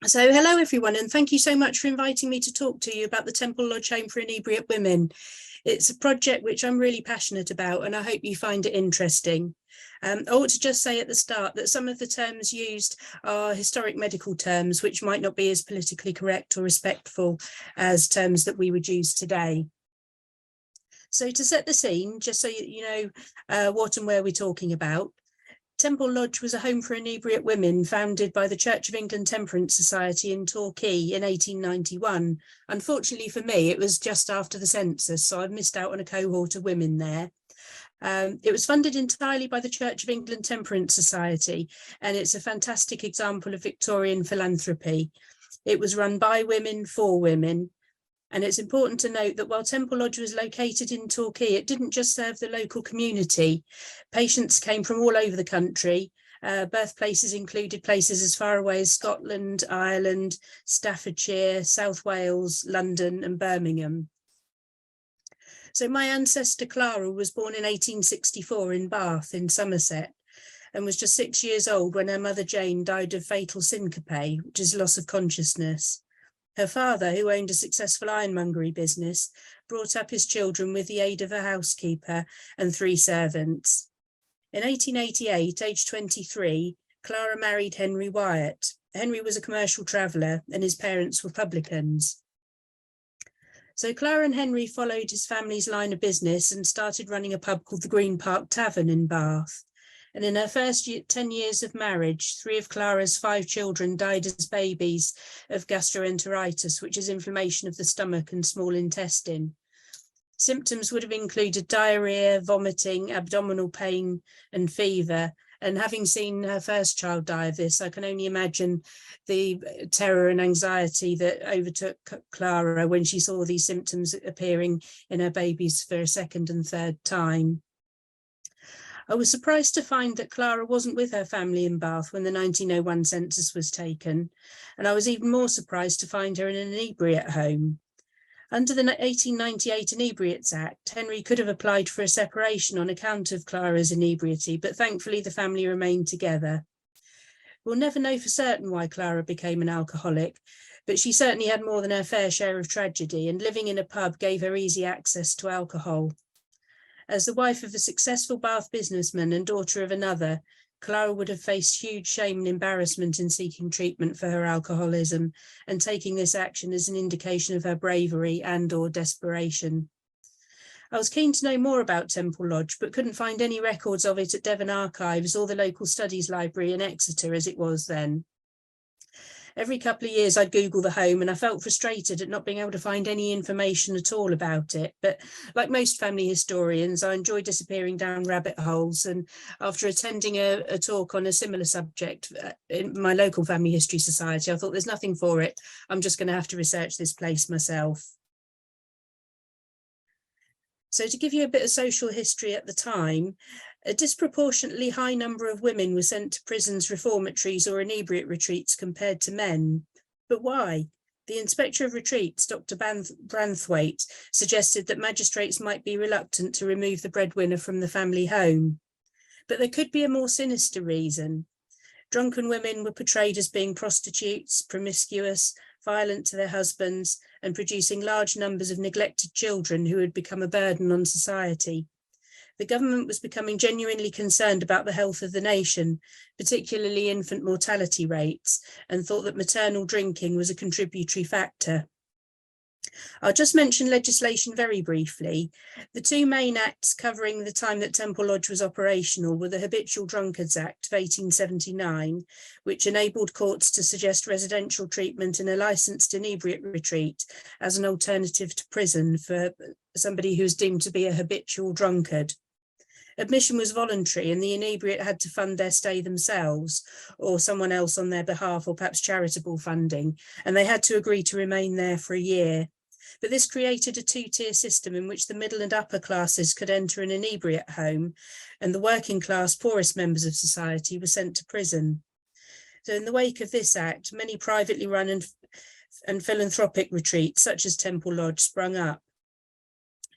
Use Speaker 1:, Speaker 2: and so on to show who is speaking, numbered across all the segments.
Speaker 1: So hello everyone, and thank you so much for inviting me to talk to you about the Temple Lodge Home for Inebriate Women. It's a project which I'm really passionate about and I hope you find it interesting. I ought to just say at the start that some of the terms used are historic medical terms which might not be as politically correct or respectful as terms that we would use today. So to set the scene, just so you know what and where we're talking about, Temple Lodge was a home for inebriate women founded by the Church of England Temperance Society in Torquay in 1891. Unfortunately for me, it was just after the census, so I've missed out on a cohort of women there. It was funded entirely by the Church of England Temperance Society, and it's a fantastic example of Victorian philanthropy. It was run by women for women. And it's important to note that while Temple Lodge was located in Torquay, it didn't just serve the local community. Patients came from all over the country. Birthplaces included places as far away as Scotland, Ireland, Staffordshire, South Wales, London and Birmingham. So my ancestor Clara was born in 1864 in Bath in Somerset and was just 6 years old when her mother Jane died of fatal syncope, which is loss of consciousness. Her father, who owned a successful ironmongery business, brought up his children with the aid of a housekeeper and 3 servants. In 1888, aged 23, Clara married Henry Wyatt. Henry was a commercial traveller and his parents were publicans. So Clara and Henry followed his family's line of business and started running a pub called the Green Park Tavern in Bath. And in her first 10 years of marriage, 3 of Clara's 5 children died as babies of gastroenteritis, which is inflammation of the stomach and small intestine. Symptoms would have included diarrhea, vomiting, abdominal pain and fever. And having seen her first child die of this, I can only imagine the terror and anxiety that overtook Clara when she saw these symptoms appearing in her babies for a second and third time. I was surprised to find that Clara wasn't with her family in Bath when the 1901 census was taken, and I was even more surprised to find her in an inebriate home. Under the 1898 Inebriates Act, Henry could have applied for a separation on account of Clara's inebriety, but thankfully the family remained together. We'll never know for certain why Clara became an alcoholic, but she certainly had more than her fair share of tragedy, and living in a pub gave her easy access to alcohol. As the wife of a successful Bath businessman and daughter of another, Clara would have faced huge shame and embarrassment in seeking treatment for her alcoholism and taking this action as an indication of her bravery and/or desperation. I was keen to know more about Temple Lodge, but couldn't find any records of it at Devon Archives or the local studies library in Exeter as it was then. Every couple of years I'd Google the home and I felt frustrated at not being able to find any information at all about it. But like most family historians, I enjoy disappearing down rabbit holes. And after attending a talk on a similar subject in my local family history society, I thought there's nothing for it. I'm just going to have to research this place myself. So to give you a bit of social history at the time, a disproportionately high number of women were sent to prisons, reformatories or inebriate retreats compared to men. But why? The Inspector of Retreats, Dr. Branthwaite, suggested that magistrates might be reluctant to remove the breadwinner from the family home. But there could be a more sinister reason. Drunken women were portrayed as being prostitutes, promiscuous, violent to their husbands, and producing large numbers of neglected children who had become a burden on society. The government was becoming genuinely concerned about the health of the nation, particularly infant mortality rates, and thought that maternal drinking was a contributory factor. I'll just mention legislation very briefly. The 2 main acts covering the time that Temple Lodge was operational were the Habitual Drunkards Act of 1879, which enabled courts to suggest residential treatment in a licensed inebriate retreat as an alternative to prison for somebody who was deemed to be a habitual drunkard. Admission was voluntary and the inebriate had to fund their stay themselves or someone else on their behalf, or perhaps charitable funding, and they had to agree to remain there for a year. But this created a 2-tier system in which the middle and upper classes could enter an inebriate home and the working class, poorest members of society were sent to prison. So in the wake of this act, many privately run and philanthropic retreats such as Temple Lodge sprung up.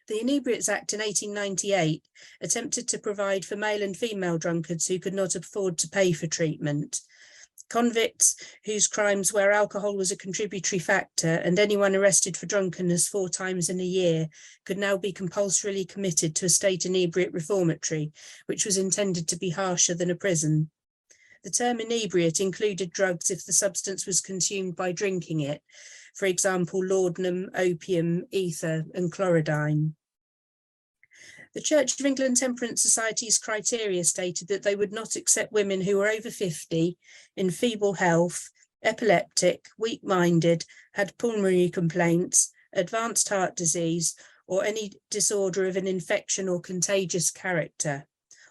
Speaker 1: The Inebriates Act in 1898 attempted to provide for male and female drunkards who could not afford to pay for treatment. Convicts whose crimes where alcohol was a contributory factor and anyone arrested for drunkenness 4 times in a year could now be compulsorily committed to a state inebriate reformatory, which was intended to be harsher than a prison. The term inebriate included drugs if the substance was consumed by drinking it, for example, laudanum, opium, ether, and chlorodyne. The Church of England Temperance Society's criteria stated that they would not accept women who were over 50, in feeble health, epileptic, weak-minded, had pulmonary complaints, advanced heart disease, or any disorder of an infection or contagious character,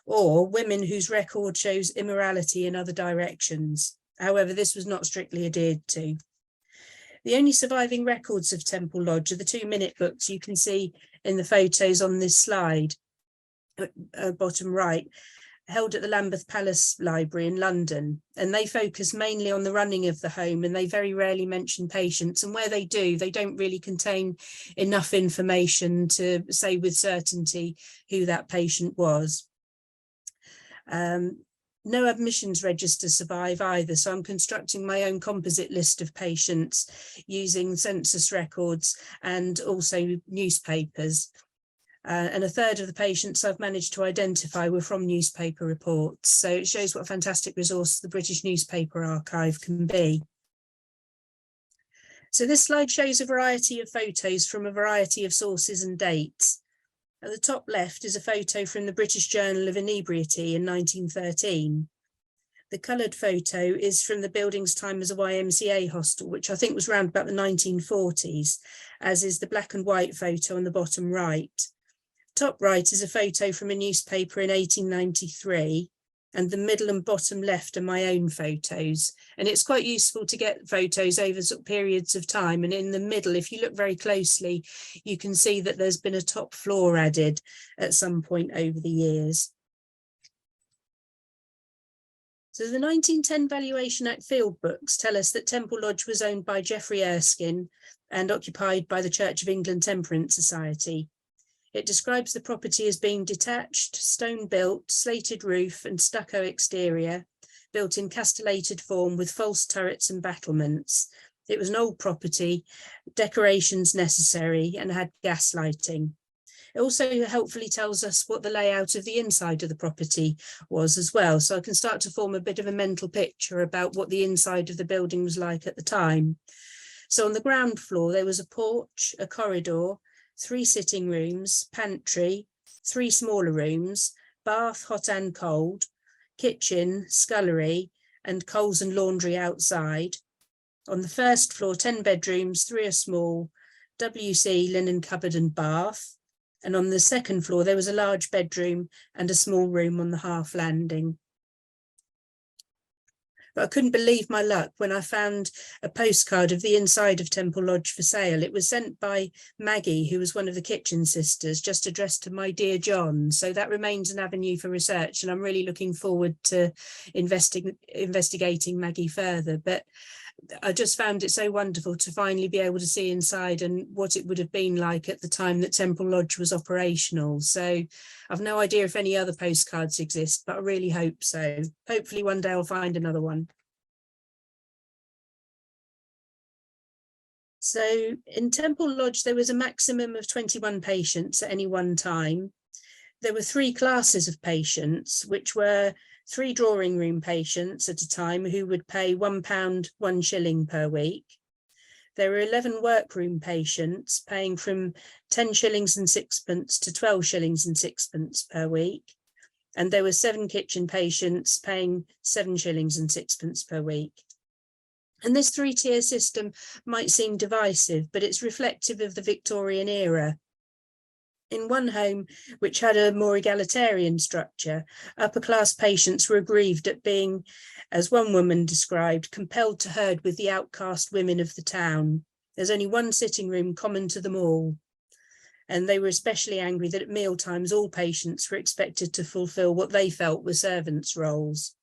Speaker 1: or women whose record shows immorality in other directions. However, this was not strictly adhered to. The only surviving records of Temple Lodge are the 2 minute books you can see in the photos on this slide, bottom right, held at the Lambeth Palace Library in London. And they focus mainly on the running of the home, and they very rarely mention patients. And where they do, they don't really contain enough information to say with certainty who that patient was. No admissions registers survive either, so I'm constructing my own composite list of patients using census records and also newspapers. And a third of the patients I've managed to identify were from newspaper reports. So it shows what a fantastic resource the British Newspaper Archive can be. So this slide shows a variety of photos from a variety of sources and dates. At the top left is a photo from the British Journal of Inebriate in 1913. The coloured photo is from the building's time as a YMCA hostel, which I think was around about the 1940s, as is the black and white photo on the bottom right. Top right is a photo from a newspaper in 1893, and the middle and bottom left are my own photos. And it's quite useful to get photos over sort of periods of time. And in the middle, if you look very closely, you can see that there's been a top floor added at some point over the years. So the 1910 Valuation Act field books tell us that Temple Lodge was owned by Geoffrey Erskine and occupied by the Church of England Temperance Society. It describes the property as being detached, stone-built, slated roof and stucco exterior, built in castellated form with false turrets and battlements. It was an old property, decorations necessary, and had gas lighting. It also helpfully tells us what the layout of the inside of the property was as well, so I can start to form a bit of a mental picture about what the inside of the building was like at the time. So on the ground floor, there was a porch, a corridor, 3 sitting rooms, pantry, 3 smaller rooms, bath, hot and cold, kitchen, scullery, and coals and laundry outside. On the first floor, 10 bedrooms, 3 are small, WC, linen cupboard and bath. And on the second floor, there was a large bedroom and a small room on the half landing. But I couldn't believe my luck when I found a postcard of the inside of Temple Lodge for sale. It was sent by Maggie, who was one of the kitchen sisters, just addressed to my dear John. So that remains an avenue for research, and I'm really looking forward to investigating Maggie further. But I just found it so wonderful to finally be able to see inside and what it would have been like at the time that Temple Lodge was operational. So I've no idea if any other postcards exist, but I really hope so. Hopefully one day I'll find another one. So in Temple Lodge, there was a maximum of 21 patients at any one time. There were 3 classes of patients, which were 3 drawing room patients at a time who would pay £1, 1 shilling per week. There were 11 workroom patients paying from 10 shillings and sixpence to 12 shillings and sixpence per week. And there were 7 kitchen patients paying 7 shillings and sixpence per week. And this 3-tier system might seem divisive, but it's reflective of the Victorian era. In one home, which had a more egalitarian structure, upper-class patients were aggrieved at being, as one woman described, compelled to herd with the outcast women of the town. There's only one sitting room common to them all. And they were especially angry that at mealtimes all patients were expected to fulfil what they felt were servants' roles.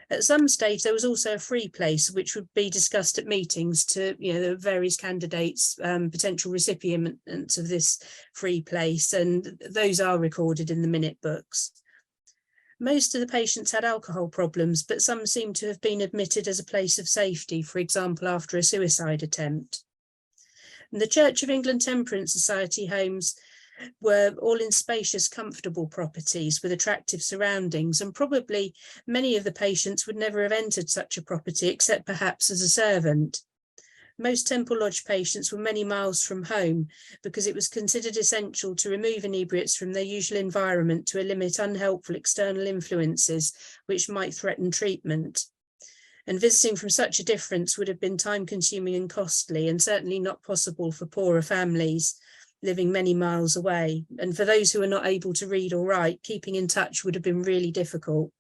Speaker 1: At some stage, there was also a free place, which would be discussed at meetings to, the various candidates, potential recipients of this free place, and those are recorded in the minute books. Most of the patients had alcohol problems, but some seem to have been admitted as a place of safety, for example, after a suicide attempt. And the Church of England Temperance Society homes were all in spacious, comfortable properties with attractive surroundings, and probably many of the patients would never have entered such a property except perhaps as a servant. Most Temple Lodge patients were many miles from home because it was considered essential to remove inebriates from their usual environment to limit unhelpful external influences which might threaten treatment. And visiting from such a distance would have been time-consuming and costly, and certainly not possible for poorer families living many miles away. And for those who were not able to read or write, keeping in touch would have been really difficult.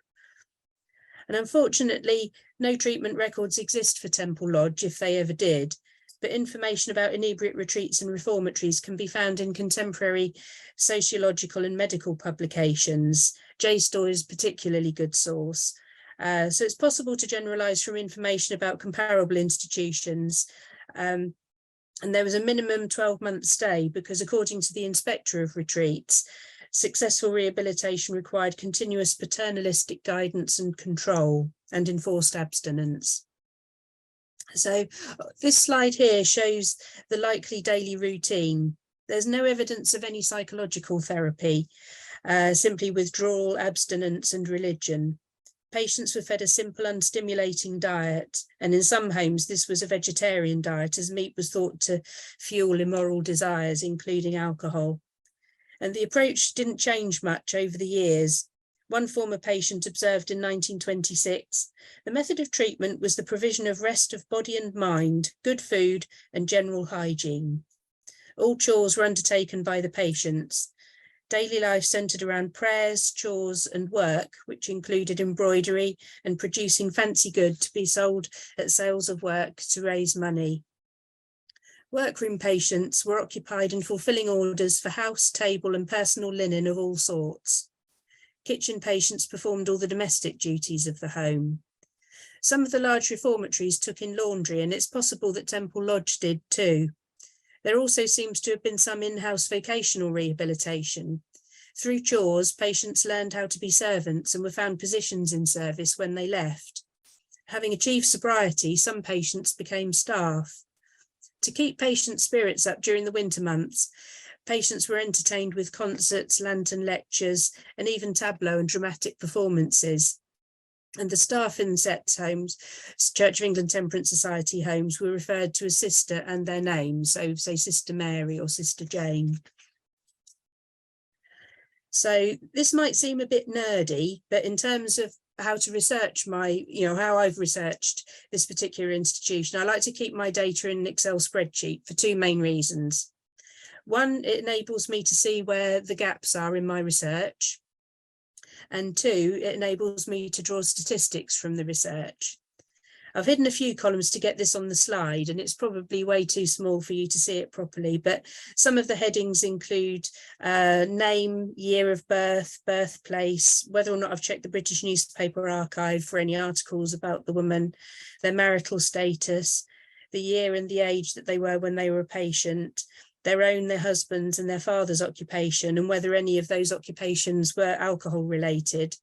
Speaker 1: And unfortunately, no treatment records exist for Temple Lodge, if they ever did, but information about inebriate retreats and reformatories can be found in contemporary sociological and medical publications. JSTOR is a particularly good source. So it's possible to generalise from information about comparable institutions. And there was a minimum 12-month stay because, according to the Inspector of Retreats, successful rehabilitation required continuous paternalistic guidance and control and enforced abstinence. So this slide here shows the likely daily routine. There's no evidence of any psychological therapy, simply withdrawal, abstinence and religion. Patients were fed a simple, unstimulating diet, and in some homes this was a vegetarian diet, as meat was thought to fuel immoral desires, including alcohol. And the approach didn't change much over the years. One former patient observed in 1926, the method of treatment was the provision of rest of body and mind, good food and general hygiene. All chores were undertaken by the patients. Daily life centred around prayers, chores and work, which included embroidery and producing fancy goods to be sold at sales of work to raise money. Workroom patients were occupied in fulfilling orders for house, table and personal linen of all sorts. Kitchen patients performed all the domestic duties of the home. Some of the large reformatories took in laundry, and it's possible that Temple Lodge did too. There also seems to have been some in-house vocational rehabilitation. Through chores, patients learned how to be servants and were found positions in service when they left. Having achieved sobriety, some patients became staff. To keep patient spirits up during the winter months, patients were entertained with concerts, lantern lectures, and even tableau and dramatic performances. And the staff in set homes, Church of England Temperance Society homes, were referred to as Sister and their names, so say Sister Mary or Sister Jane. So this might seem a bit nerdy, but in terms of how to research how I've researched this particular institution, I like to keep my data in an Excel spreadsheet for two main reasons. One, it enables me to see where the gaps are in my research. And two, it enables me to draw statistics from the research. I've hidden a few columns to get this on the slide, and it's probably way too small for you to see it properly, but some of the headings include name, year of birth, birthplace, whether or not I've checked the British Newspaper Archive for any articles about the woman, their marital status, the year and the age that they were when they were a patient, their husband's and their father's occupation, and whether any of those occupations were alcohol related.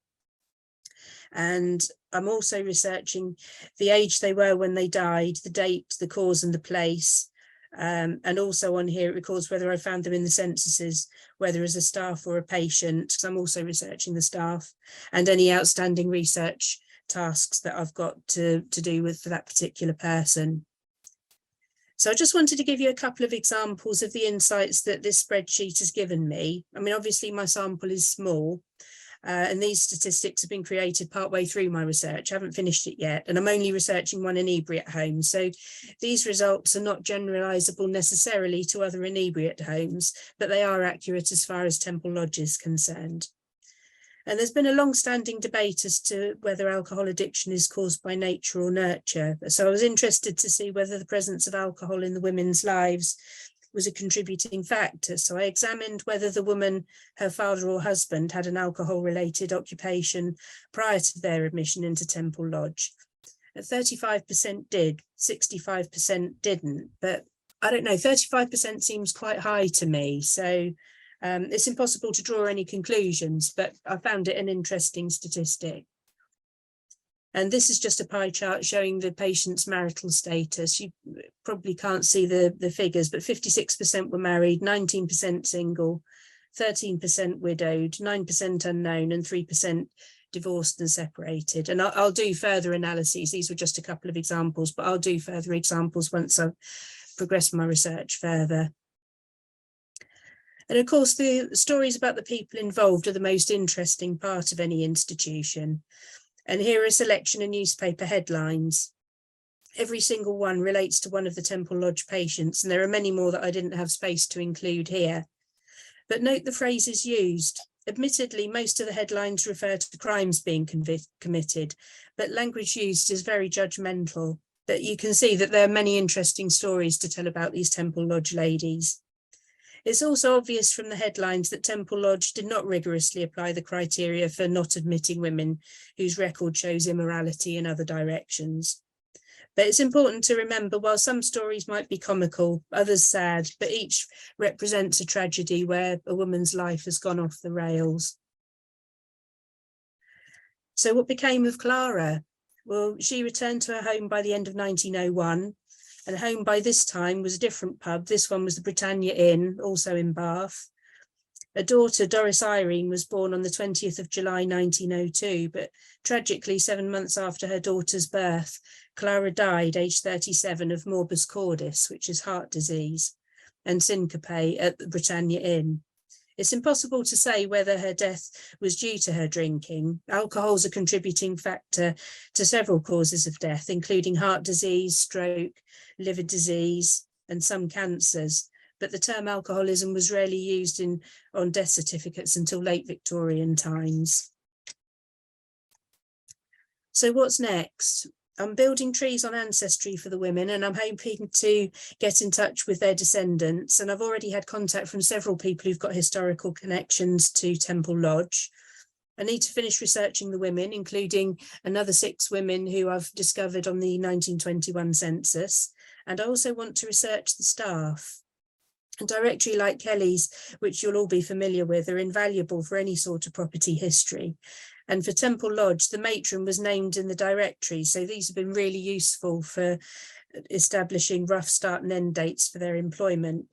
Speaker 1: And I'm also researching the age they were when they died, the date, the cause and the place. And also on here it records whether I found them in the censuses, whether as a staff or a patient, because I'm also researching the staff, and any outstanding research tasks that I've got to do with for that particular person. So I just wanted to give you a couple of examples of the insights that this spreadsheet has given me. I mean, obviously my sample is small, and these statistics have been created partway through my research. I haven't finished it yet, and I'm only researching one inebriate home. So these results are not generalisable necessarily to other inebriate homes, but they are accurate as far as Temple Lodge is concerned. And there's been a long-standing debate as to whether alcohol addiction is caused by nature or nurture. So I was interested to see whether the presence of alcohol in the women's lives was a contributing factor. So I examined whether the woman, her father or husband, had an alcohol-related occupation prior to their admission into Temple Lodge. 35% did, 65% didn't, but I don't know, 35% seems quite high to me. So It's impossible to draw any conclusions, but I found it an interesting statistic. And this is just a pie chart showing the patient's marital status. You probably can't see the figures, but 56% were married, 19% single, 13% widowed, 9% unknown, and 3% divorced and separated. And I'll do further analyses. These were just a couple of examples, but I'll do further examples once I've progressed my research further. And of course, the stories about the people involved are the most interesting part of any institution. And here are a selection of newspaper headlines. Every single one relates to one of the Temple Lodge patients, and there are many more that I didn't have space to include here. But note the phrases used. Admittedly, most of the headlines refer to crimes being committed, but language used is very judgmental. But you can see that there are many interesting stories to tell about these Temple Lodge ladies. It's also obvious from the headlines that Temple Lodge did not rigorously apply the criteria for not admitting women whose record shows immorality in other directions. But it's important to remember, while some stories might be comical, others sad, but each represents a tragedy where a woman's life has gone off the rails. So what became of Clara? Well, she returned to her home by the end of 1901. And home by this time was a different pub. This one was the Britannia Inn, also in Bath. A daughter, Doris Irene, was born on the 20th of July 1902, but tragically 7 months after her daughter's birth, Clara died, aged 37, of morbus cordis, which is heart disease, and syncope at the Britannia Inn. It's impossible to say whether her death was due to her drinking. Alcohol is a contributing factor to several causes of death, including heart disease, stroke, liver disease, and some cancers. But the term alcoholism was rarely used on death certificates until late Victorian times. So what's next? I'm building trees on ancestry for the women, and I'm hoping to get in touch with their descendants. And I've already had contact from several people who've got historical connections to Temple Lodge. I need to finish researching the women, including another 6 women who I've discovered on the 1921 census. And I also want to research the staff. A directory like Kelly's, which you'll all be familiar with, are invaluable for any sort of property history. And for Temple Lodge, the matron was named in the directory. So these have been really useful for establishing rough start and end dates for their employment.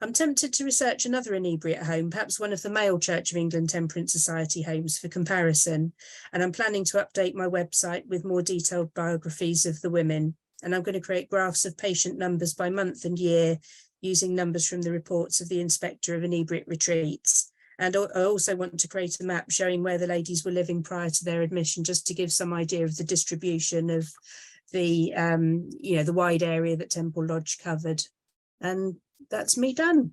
Speaker 1: I'm tempted to research another inebriate home, perhaps one of the male Church of England Temperance Society homes for comparison. And I'm planning to update my website with more detailed biographies of the women. And I'm going to create graphs of patient numbers by month and year, using numbers from the reports of the Inspector of Inebriate Retreats. And I also want to create a map showing where the ladies were living prior to their admission, just to give some idea of the distribution of the, the wide area that Temple Lodge covered. And that's me done.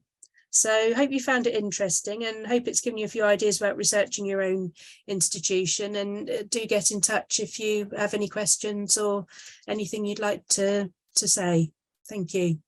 Speaker 1: So hope you found it interesting, and hope it's given you a few ideas about researching your own institution. And do get in touch if you have any questions or anything you'd like to say. Thank you.